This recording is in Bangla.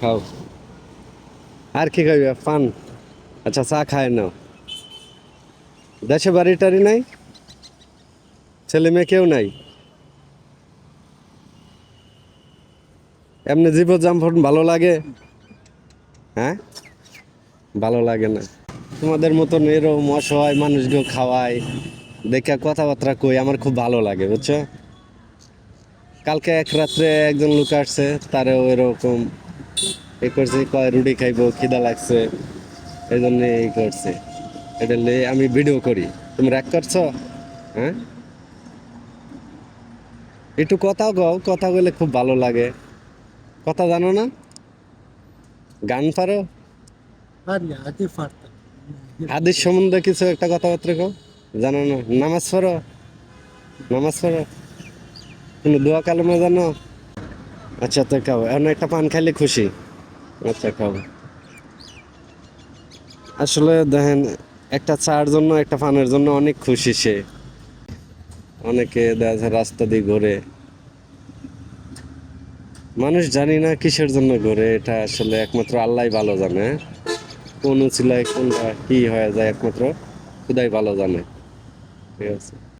খাও। আর কি খাইবে? পান? আচ্ছা, চা খায় না? দেশে বাড়ি টাড়ি নাই? ছেলে মেয়ে কেউ নাই? এমনি জীবনযাপন ভালো লাগে? হ্যাঁ, ভালো লাগে না। তোমাদের মতন এরকম অসহায় মানুষগুলো খাওয়ায় দেখে কথাবার্তা কই আমার খুব ভালো লাগে, বুঝছো? কালকে এক রাত্রে একজন লোক আসছে, তারেও এরকম এ করছে, কয় রুটি খাইবো, খিদা লাগছে, এই জন্য এই করছে। এটা নিয়ে আমি ভিডিও করি। তুমি রাগ করছো? হ্যাঁ, একটু কথা কও, কথা বলে খুব ভালো লাগে। কথা জানো না? গান পারো? পারি আগে পারতাম। হাদিস সম্বন্ধে কিছু একটা কথাবার্তা কও। জানো না? নামাজ পড়ো? নামাজ পড়ো? তুমি দোয়া কালেমা জানো? আচ্ছা, তো খাও, এখন একটা পান খাইলে খুশি। আচ্ছা, খাও। আসলে দেখেন, একটা চার জন্য, একটা পানের জন্য অনেক খুশি সে। অনেকে দেখা যায় রাস্তা দিয়ে ঘোরে, মানুষ জানি না কিসের জন্য ঘোরে, এটা আসলে একমাত্র আল্লাহই ভালো জানে। কোন উছিলায় কোনটা কি হয়ে যায় একমাত্র খুদাই ভালো জানে। ঠিক আছে।